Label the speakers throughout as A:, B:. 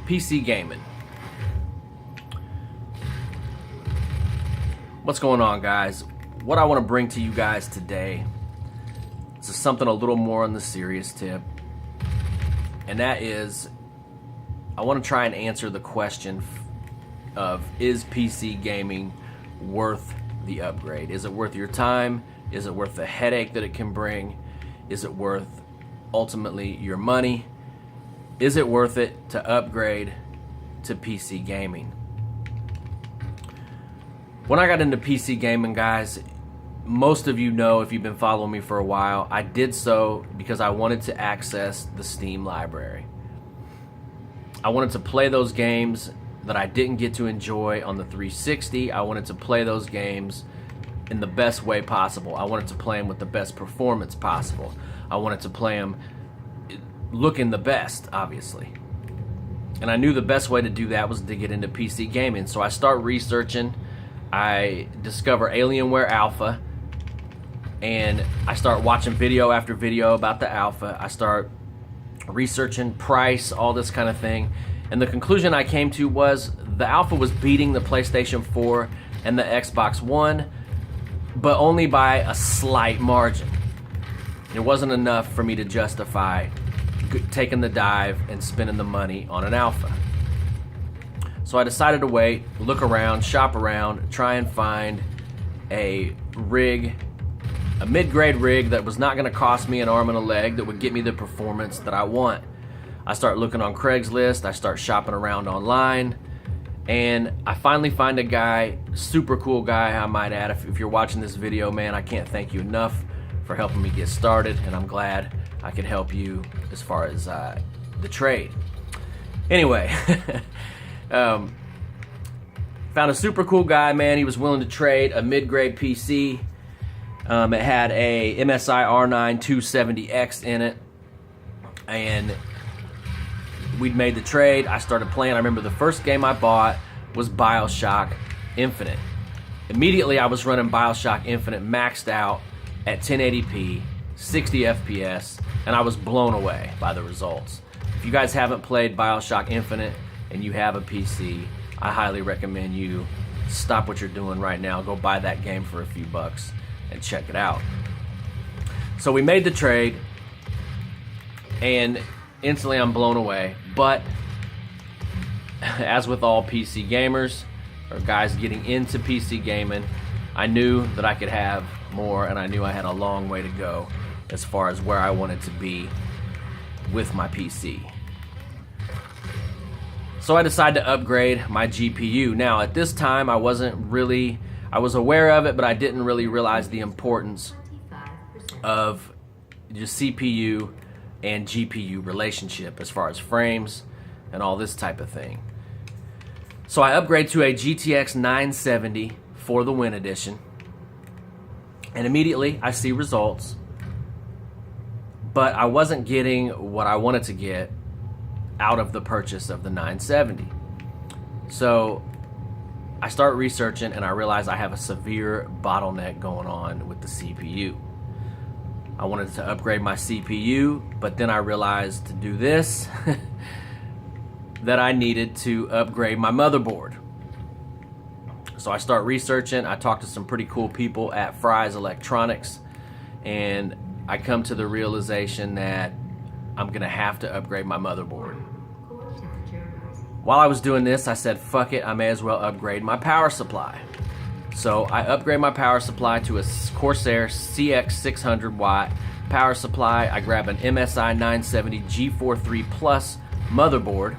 A: PC gaming. What's going on, guys? What I want to bring to you guys today is something a little more on the serious tip, and that is I want to try and answer the question of, is PC gaming worth the upgrade? Is it worth your time? Is it worth the headache that it can bring? Is it worth ultimately your money? Is it worth it to upgrade to PC gaming? When I got into PC gaming, guys, most of you know, if you've been following me for a while, I did so because I wanted to access the Steam library. I wanted to play those games that I didn't get to enjoy on the 360. I wanted to play those games in the best way possible. I wanted to play them with the best performance possible. I wanted to play them looking the best, obviously. And I knew the best way to do that was to get into PC gaming. So I start researching. I discover Alienware Alpha, and I start watching video after video about the Alpha. I start researching price, all this kind of thing. And the conclusion I came to was the Alpha was beating the PlayStation 4 and the Xbox One, but only by a slight margin. It wasn't enough for me to justify taking the dive and spending the money on an Alpha. So I decided to wait, look around, shop around, try and find a rig, a mid-grade rig that was not going to cost me an arm and a leg, that would get me the performance that I want. I start looking on Craigslist, I start shopping around online, and I finally find a guy, super cool guy, I might add. If you're watching this video, man, I can't thank you enough for helping me get started, and I'm glad I can help you as far as the trade. Anyway, found a super cool guy, man. He was willing to trade a mid-grade PC. It had a MSI R9 270X in it, and we'd made the trade. I started playing. I remember the first game I bought was BioShock Infinite. Immediately I was running BioShock Infinite maxed out at 1080p, 60 FPS, and I was blown away by the results. If you guys haven't played BioShock Infinite and you have a PC, I highly recommend you stop what you're doing right now, go buy that game for a few bucks and check it out. So we made the trade, and instantly I'm blown away. But as with all PC gamers or guys getting into PC gaming, I knew that I could have more, and I knew I had a long way to go as far as where I wanted to be with my PC. So I decided to upgrade my GPU. Now at this time I was aware of it, but I didn't really realize the importance of just CPU and GPU relationship as far as frames and all this type of thing. So I upgrade to a GTX 970 for the Win Edition, and immediately I see results, but I wasn't getting what I wanted to get out of the purchase of the 970. So I start researching, and I realize I have a severe bottleneck going on with the CPU. I wanted to upgrade my CPU, but then I realized to do this that I needed to upgrade my motherboard. So I start researching. I talk to some pretty cool people at Fry's Electronics, and I come to the realization that I'm gonna have to upgrade my motherboard. While I was doing this, I said, fuck it, I may as well upgrade my power supply. So I upgrade my power supply to a Corsair CX 600 watt power supply. I grab an MSI 970 G43 Plus motherboard,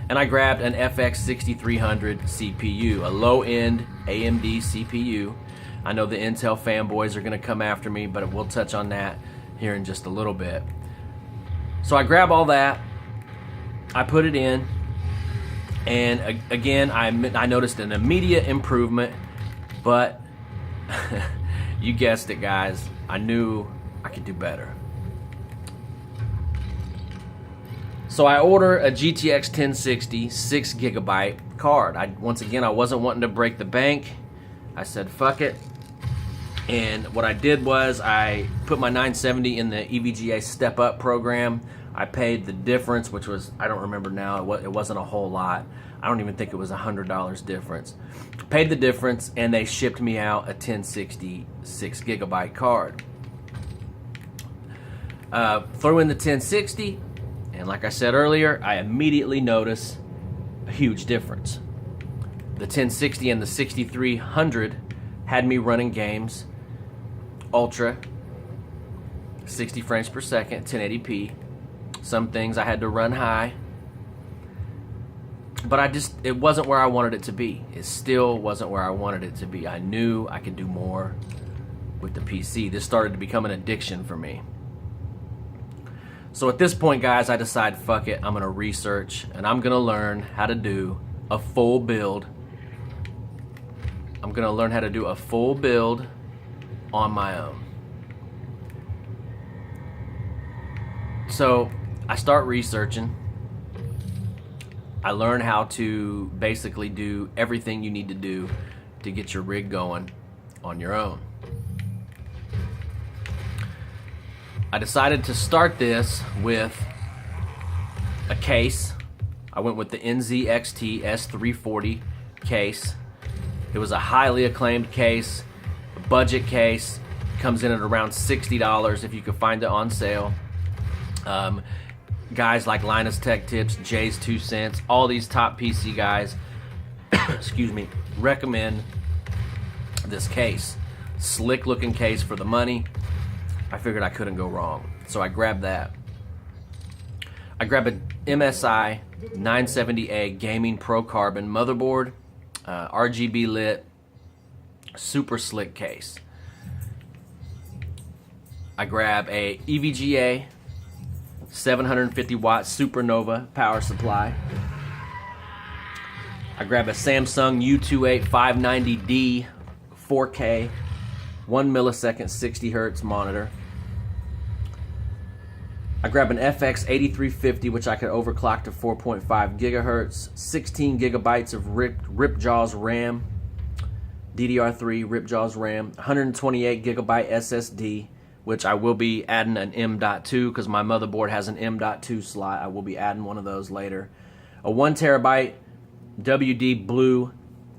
A: and I grabbed an FX 6300 CPU, a low-end AMD CPU. I know the Intel fanboys are going to come after me, but we'll touch on that here in just a little bit. So I grab all that, I put it in, and again, I noticed an immediate improvement, but you guessed it, guys, I knew I could do better. So I order a GTX 1060 6GB card. Once again, I wasn't wanting to break the bank. I said, fuck it. And what I did was I put my 970 in the EVGA Step Up program, I paid the difference, which was, I don't remember now, it wasn't a whole lot. I don't even think it was $100 difference. Paid the difference, and they shipped me out a 1060 6GB card. Throw in the 1060, and like I said earlier, I immediately notice a huge difference. The 1060 and the 6300 had me running games ultra, 60 frames per second, 1080p. Some things I had to run high, but it wasn't where I wanted it to be. It still wasn't where I wanted it to be. I knew I could do more with the PC. This started to become an addiction for me. So at this point, guys, I decide, fuck it, I'm gonna research and I'm gonna learn how to do a full build. I'm gonna learn how to do a full build on my own. So I start researching. I learn how to basically do everything you need to do to get your rig going on your own. I decided to start this with a case. I went with the NZXT S340 case. It was a highly acclaimed case, a budget case. Comes in at around $60 if you could find it on sale. Guys like Linus Tech Tips, Jay's 2 Cents, all these top PC guys, excuse me, recommend this case. Slick looking case for the money. I figured I couldn't go wrong, so I grabbed that. I grabbed a MSI 970A Gaming Pro Carbon motherboard, RGB lit, super slick case. I grab a EVGA 750 watt Supernova power supply. I grab a Samsung U28 590D 4K 1 millisecond 60 hertz monitor. I grab an FX 8350, which I could overclock to 4.5 gigahertz, 16 gigabytes of Ripjaws RAM, DDR3 Ripjaws RAM, 128 gigabyte SSD, which I will be adding an M.2 because my motherboard has an M.2 slot. I will be adding one of those later. A 1 terabyte WD Blue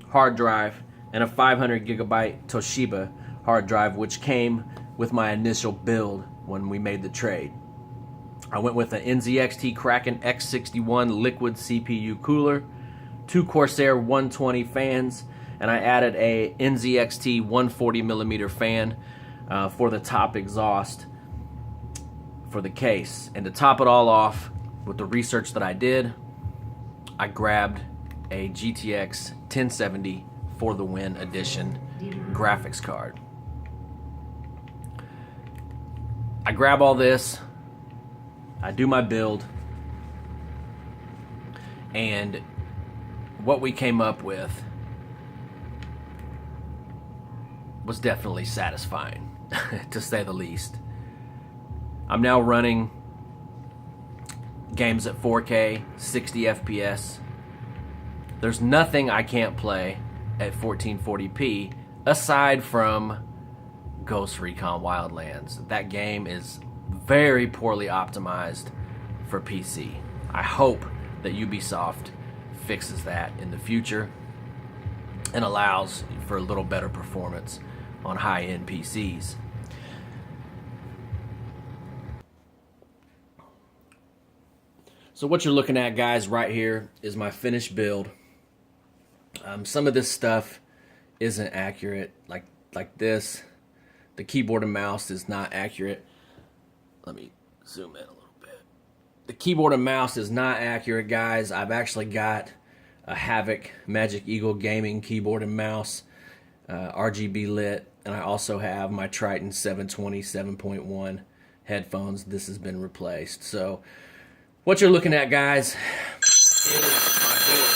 A: hard drive and a 500 gigabyte Toshiba hard drive, which came with my initial build when we made the trade. I went with an NZXT Kraken X61 liquid CPU cooler, 2 Corsair 120 fans, and I added a NZXT 140mm fan for the top exhaust for the case. And to top it all off, with the research that I did, I grabbed a GTX 1070 for the Win Edition graphics card. I grab all this, I do my build, and what we came up with was definitely satisfying, to say the least. I'm now running games at 4K, 60 FPS. There's nothing I can't play at 1440p aside from Ghost Recon Wildlands. That game is very poorly optimized for PC. I hope that Ubisoft fixes that in the future and allows for a little better performance on high-end PCs. So what you're looking at, guys, right here is my finished build. Some of this stuff isn't accurate, like this. The keyboard and mouse is not accurate. Let me zoom in a little bit. The keyboard and mouse is not accurate, guys. I've actually got a Havoc Magic Eagle Gaming keyboard and mouse, RGB lit, and I also have my Triton 720 7.1 headphones. This has been replaced. So what you're looking at, guys, is my build.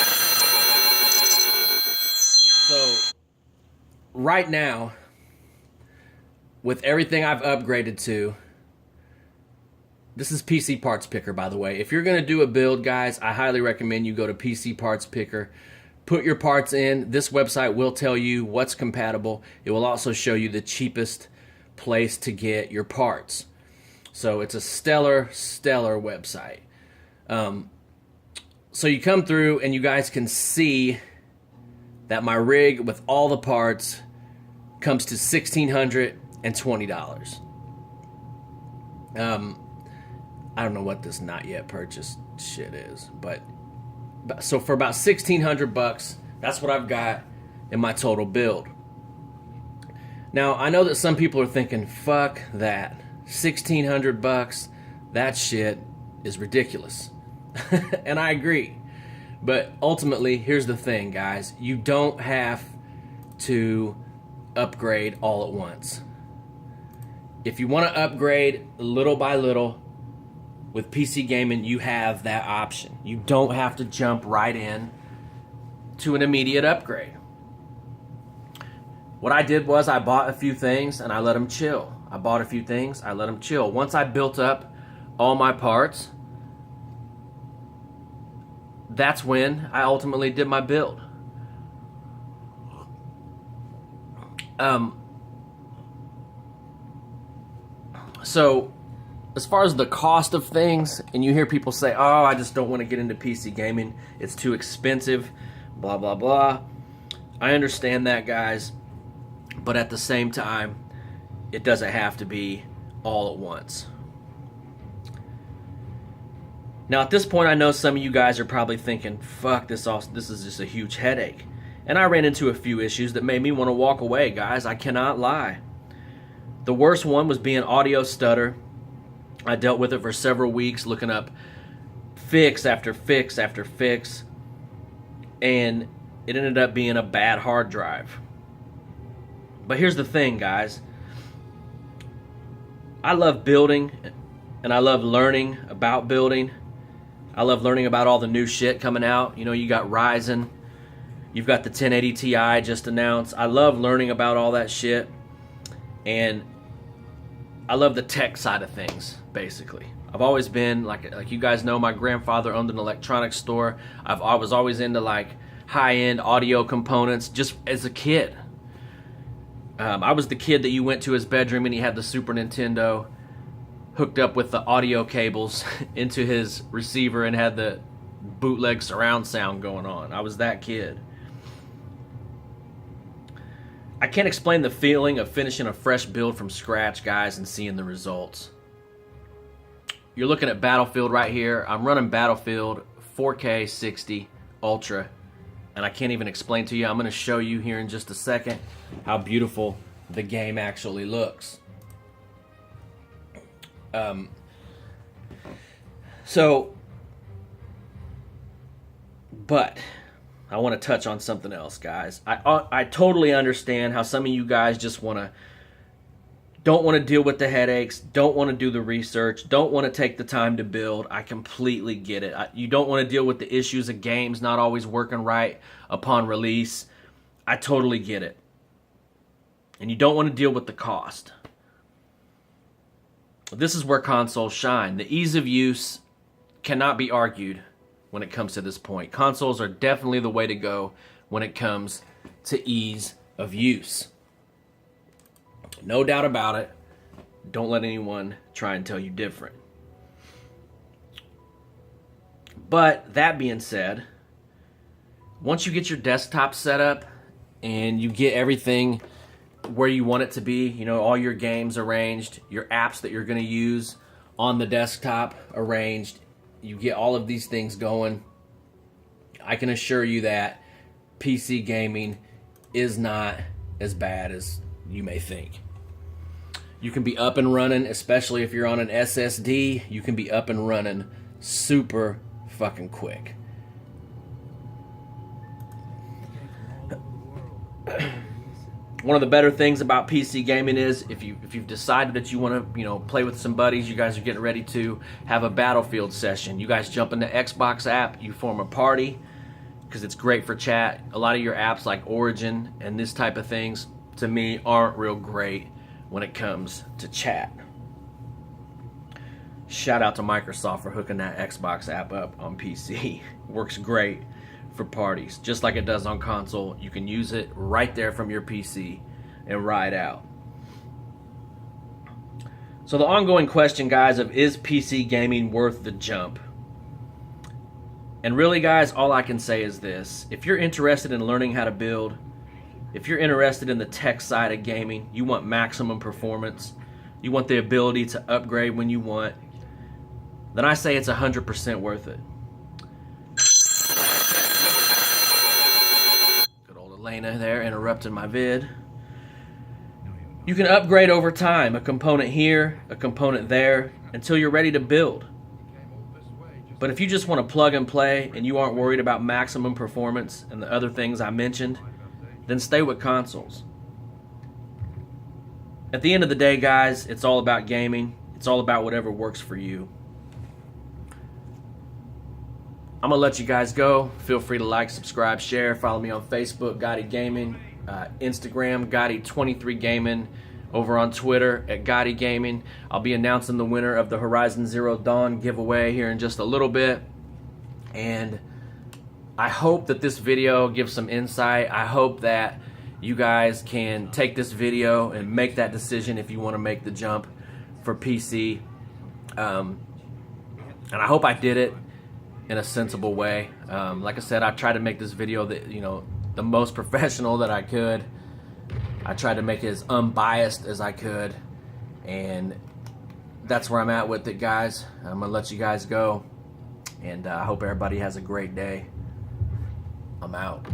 A: So right now, with everything I've upgraded to, this is PC Parts Picker, by the way. If you're going to do a build, guys, I highly recommend you go to PC Parts Picker. Put your parts in. This website will tell you what's compatible. It will also show you the cheapest place to get your parts. So it's a stellar website. So you come through and you guys can see that my rig with all the parts comes to $1,620. I don't know what this not yet purchased shit is, but so for about $1,600, that's what I've got in my total build. Now I know that some people are thinking, fuck that, $1,600, that shit is ridiculous. And I agree. But ultimately, here's the thing, guys. You don't have to upgrade all at once. If you want to upgrade little by little with PC gaming, you have that option. You don't have to jump right in to an immediate upgrade. What I did was I bought a few things and I let them chill. Once I built up all my parts, that's when I ultimately did my build. So as far as the cost of things, and you hear people say, oh, I just don't want to get into PC gaming, it's too expensive, blah, blah, blah. I understand that, guys, but at the same time, it doesn't have to be all at once. Now, at this point, I know some of you guys are probably thinking, fuck, this is just a huge headache. And I ran into a few issues that made me want to walk away, guys. I cannot lie. The worst one was being audio stutter. I dealt with it for several weeks, looking up fix after fix after fix. And it ended up being a bad hard drive. But here's the thing, guys. I love building, and I love learning about building. I love learning about all the new shit coming out. You know, you got Ryzen. You've got the 1080 Ti just announced. I love learning about all that shit. And I love the tech side of things, basically. I've always been, like you guys know, my grandfather owned an electronics store. I was always into, like, high-end audio components just as a kid. I was the kid that you went to his bedroom and he had the Super Nintendo hooked up with the audio cables into his receiver and had the bootleg surround sound going on. I was that kid. I can't explain the feeling of finishing a fresh build from scratch, guys, and seeing the results. You're looking at Battlefield right here. I'm running Battlefield 4K 60 Ultra, and I can't even explain to you. I'm going to show you here in just a second how beautiful the game actually looks. But I want to touch on something else, guys. I totally understand how some of you guys just don't want to deal with the headaches, don't want to do the research, don't want to take the time to build. I completely get it. You don't want to deal with the issues of games not always working right upon release. I totally get it. And you don't want to deal with the cost. This is where consoles shine. The ease of use cannot be argued when it comes to this point. Consoles are definitely the way to go when it comes to ease of use. No doubt about it. Don't let anyone try and tell you different. But that being said, once you get your desktop set up and you get everything where you want it to be, you know, all your games arranged, your apps that you're going to use on the desktop arranged, you get all of these things going, I can assure you that PC gaming is not as bad as you may think. You can be up and running, especially if you're on an SSD, you can be up and running super fucking quick. One of the better things about PC gaming is if you've decided that you want to, play with some buddies, you guys are getting ready to have a Battlefield session. You guys jump in the Xbox app, you form a party because it's great for chat. A lot of your apps like Origin and this type of things, to me, aren't real great when it comes to chat. Shout out to Microsoft for hooking that Xbox app up on PC. Works great for parties, just like it does on console. You can use it right there from your PC and ride out. So the ongoing question, guys, of is PC gaming worth the jump? And really, guys, all I can say is this. If you're interested in learning how to build, if you're interested in the tech side of gaming, you want maximum performance, you want the ability to upgrade when you want, then I say it's 100% worth it. Good old Elena there interrupting my vid. You can upgrade over time, a component here, a component there, until you're ready to build. But if you just want to plug and play and you aren't worried about maximum performance and the other things I mentioned, then stay with consoles. At the end of the day, guys, it's all about gaming. It's all about whatever works for you. I'm going to let you guys go. Feel free to like, subscribe, share. Follow me on Facebook, Gotti Gaming. Instagram, Gotti23 Gaming. Over on Twitter at Gotti Gaming. I'll be announcing the winner of the Horizon Zero Dawn giveaway here in just a little bit. And I hope that this video gives some insight. I hope that you guys can take this video and make that decision if you want to make the jump for PC. And I hope I did it in a sensible way. Like I said, I tried to make this video the most professional that I could. I tried to make it as unbiased as I could, and that's where I'm at with it, guys. I'm gonna let you guys go, and I hope everybody has a great day. I'm out.